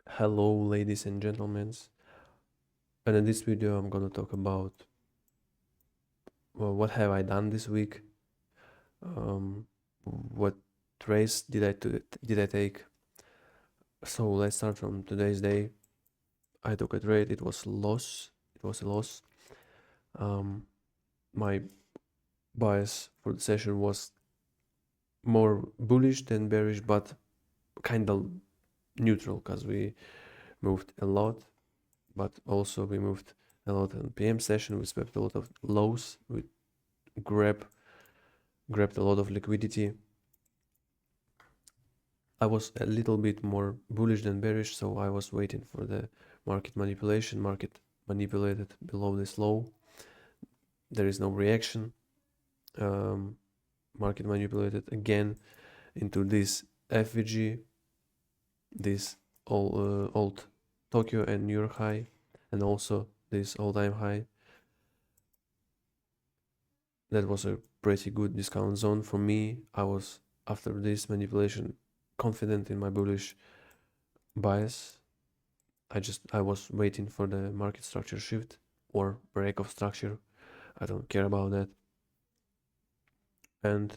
Hello, ladies and gentlemen. And in this video, I'm gonna talk about what have I done this week. What trades did I take? So let's start from today's day. I took a trade. It was loss. It was a loss. Um, my bias for the session was more bullish than bearish, but kind of neutral because we moved a lot, but also we moved a lot in PM session. We swept a lot of lows. We grab grabbed a lot of liquidity. I was a little bit more bullish than bearish, so I was waiting for the market manipulation. Market manipulated below this low. There is no reaction. Um, Market manipulated again into this FVG, this old Tokyo and New York high, and also this all-time high. That was a pretty good discount zone for me. I was, after this manipulation, confident in my bullish bias. I was waiting for the market structure shift or break of structure. I don't care about that. And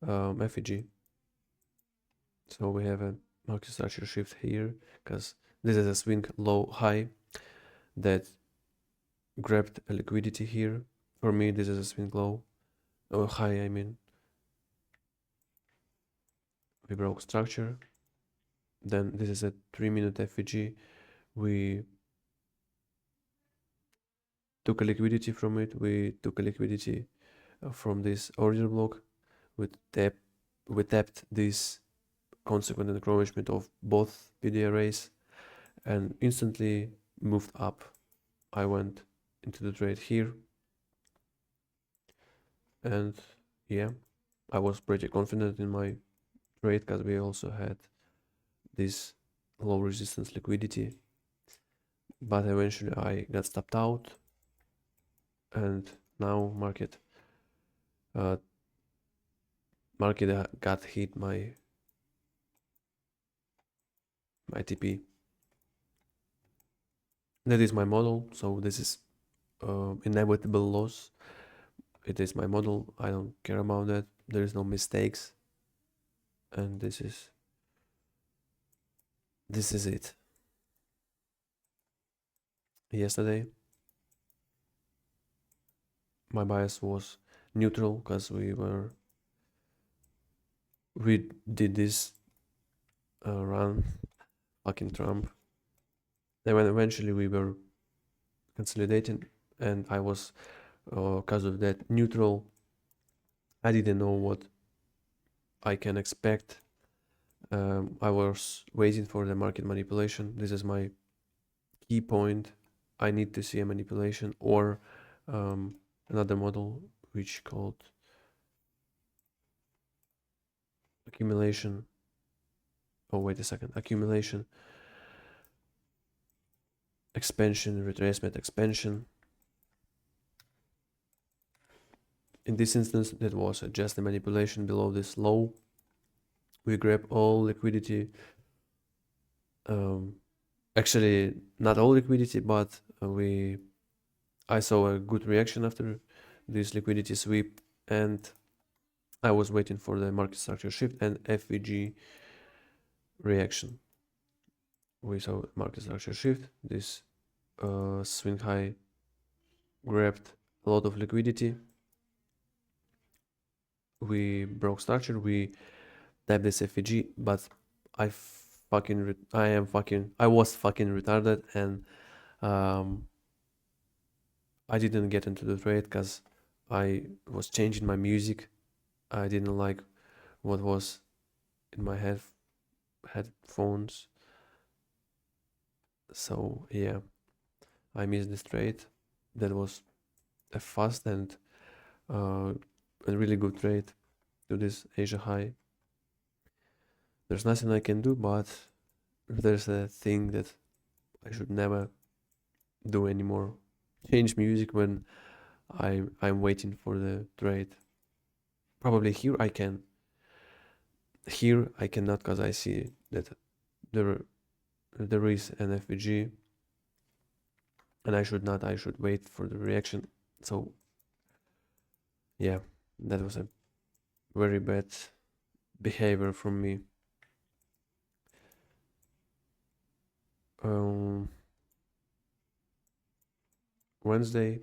FEG. So we have a market structure shift here because this is a swing low high that grabbed a liquidity here. For me, this is a swing low or high. I mean, we broke structure. Then this is a 3-minute FEG. We took a liquidity from it. We took a liquidity from this order block. We tapped this consequent acknowledgement of both PD arrays and instantly moved up. I went into the trade here, and yeah, I was pretty confident in my trade because we also had this low resistance liquidity, but eventually I got stopped out, and now uh, market got hit my TP. That is my model, so this is inevitable loss. It is my model. I don't care about that. There is no mistakes, and this is it. Yesterday, my bias was neutral because we did this run, fucking Trump. Then when eventually we were consolidating, and I was because of that neutral. I didn't know what I can expect. I was waiting for the market manipulation. This is my key point. I need to see a manipulation or another model which called accumulation. Oh, wait a second. Accumulation, expansion, retracement, expansion. In this instance, that was just a manipulation below this low. We grab all liquidity. Actually, not all liquidity, but I saw a good reaction after this liquidity sweep, and I was waiting for the market structure shift and FVG reaction. We saw market structure shift. This swing high grabbed a lot of liquidity. We broke structure. We tapped this FVG, but I was fucking retarded, and um, I didn't get into the trade because I was changing my music. I didn't like what was in my headphones. So yeah, I missed this trade. That was a fast and a really good trade to this Asia high. There's nothing I can do, but there's a thing that I should never do anymore. Change music when I'm waiting for the trade. Probably here I can. Here I cannot because I see that there there is an FVG, and I should wait for the reaction. So yeah, that was a very bad behavior from me. Um, Wednesday,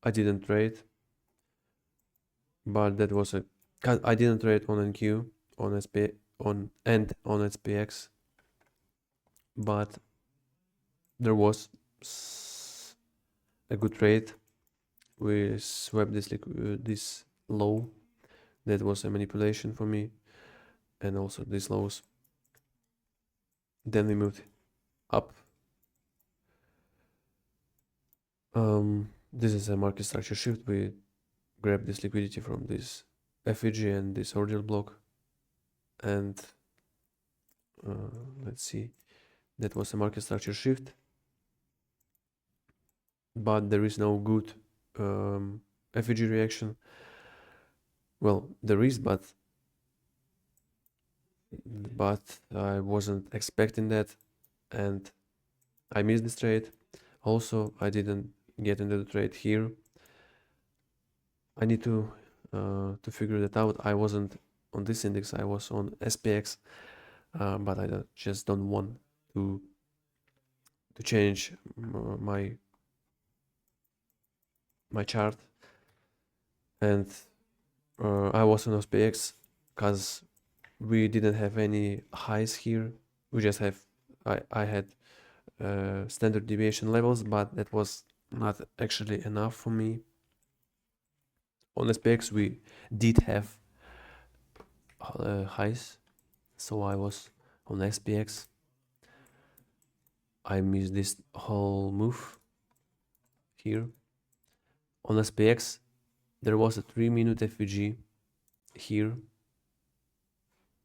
I didn't trade, but that was a I didn't trade on NQ, on SP, on SPX, but there was a good trade. We swept this low. That was a manipulation for me, and also these lows. Then we moved up. This is a market structure shift. We grabbed this liquidity from this FEG and this order block, and let's see, that was a market structure shift, but there is no good FEG reaction. Well, there is, but I wasn't expecting that, and I missed this trade. Also, I didn't get into the trade here. I need to figure that out. I wasn't on this index. I was on SPX, but I just don't want to change my chart. And I was on SPX because we didn't have any highs here. We just have I had standard deviation levels, but that was not actually enough for me. On SPX we did have highs, so I was on SPX. I missed this whole move here. On SPX there was a 3-minute FVG here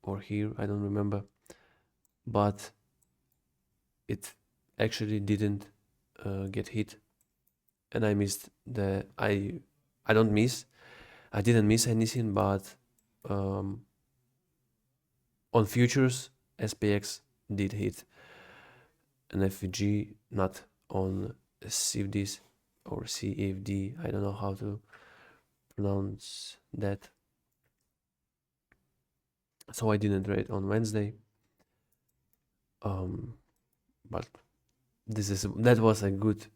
or here, I don't remember, but it actually didn't get hit, and I missed the I didn't miss anything, but on futures SPX did hit an FVG, not on CFDs or CFD. I don't know how to pronounce that. So I didn't trade on Wednesday. But that was a good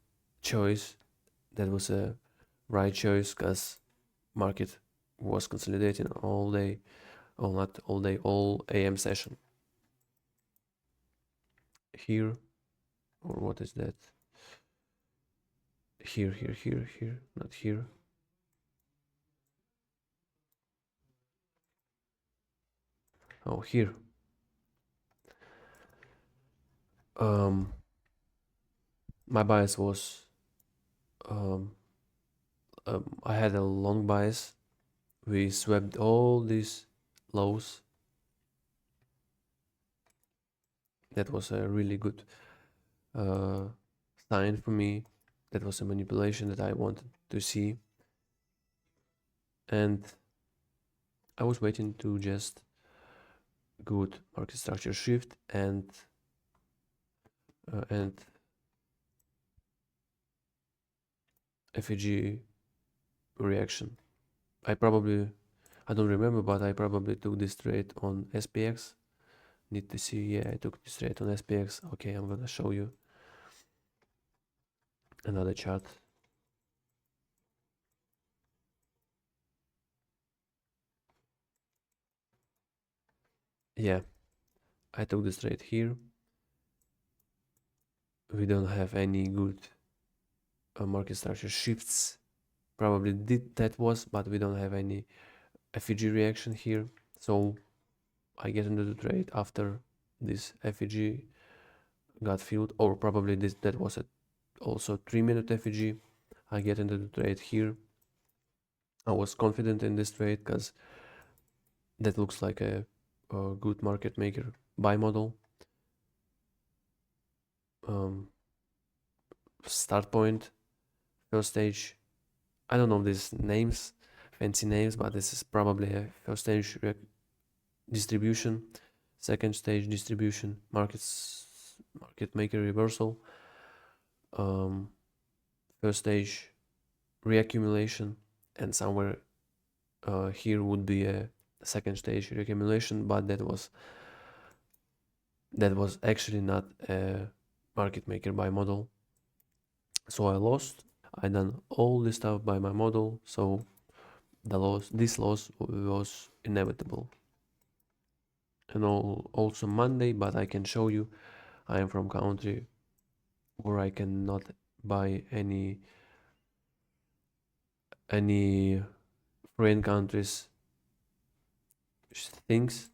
choice. That was a right choice because market was consolidating all day, or not all day, all AM session. Here, or what is that? Here, not here. Oh, here. My bias was I had a long bias. We swept all these lows. That was a really good sign for me. That was a manipulation that I wanted to see, and I was waiting to just good market structure shift and FEG reaction. I don't remember, but I probably took this trade on SPX. Need to see, yeah, I took this trade on SPX. Okay, I'm gonna show you another chart. Yeah, I took this trade here. We don't have any good market structure shifts. Probably that was, but we don't have any FEG reaction here. So I get into the trade after this FEG got filled, or probably that was also 3-minute FEG. I get into the trade here. I was confident in this trade because that looks like a good market maker buy model. Start point, first stage. I don't know these names, fancy names, but this is probably a first stage distribution. second stage distribution, market maker reversal, first stage reaccumulation, and somewhere here would be a second stage reaccumulation, but that was actually not a market maker by model, so I lost. I done all this stuff by my model, so this loss was inevitable. And also Monday, but I can show you I am from country where I cannot buy any foreign countries things,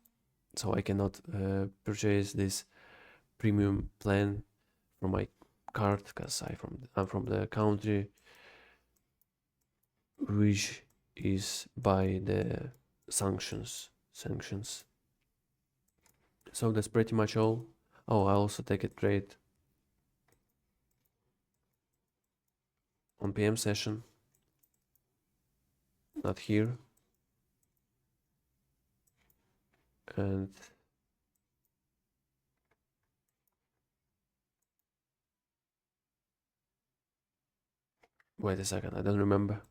so I cannot purchase this premium plan from my card because I'm from the country which is by the sanctions. So that's pretty much all. Oh, I also take a trade on PM session, not here. And wait a second, I don't remember.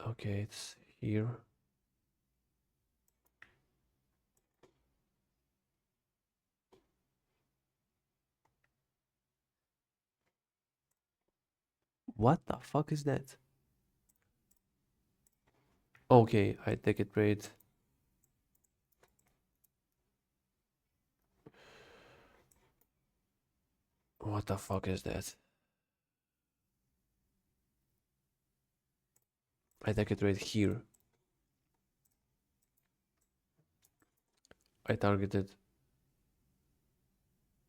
Okay, it's here. What the fuck is that? Okay, I take a trade. What the fuck is that? I take a trade here. I targeted.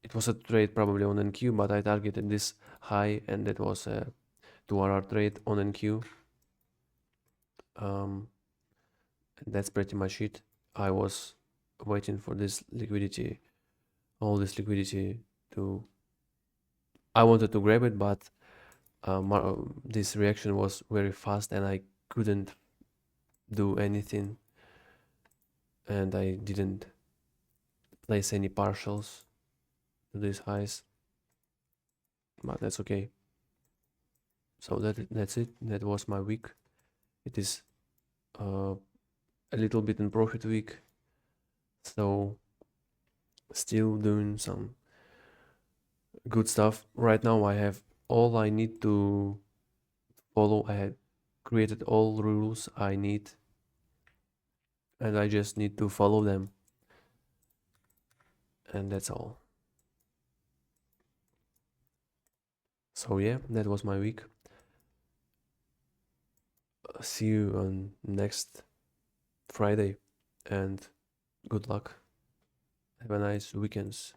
It was a trade probably on NQ, but I targeted this high, and that was a 2-hour trade on NQ. That's pretty much it. I was waiting for this liquidity, all this liquidity to. I wanted to grab it, but this reaction was very fast, and I couldn't do anything, and I didn't place any partials to these highs, but that's okay. So that's it. That was my week. It is a little bit in profit week, so still doing some good stuff. Right now I have all I need to follow. I have created all rules I need, and I just need to follow them, and that's all. So yeah, that was my week. See you on next Friday, and good luck. Have a nice weekends.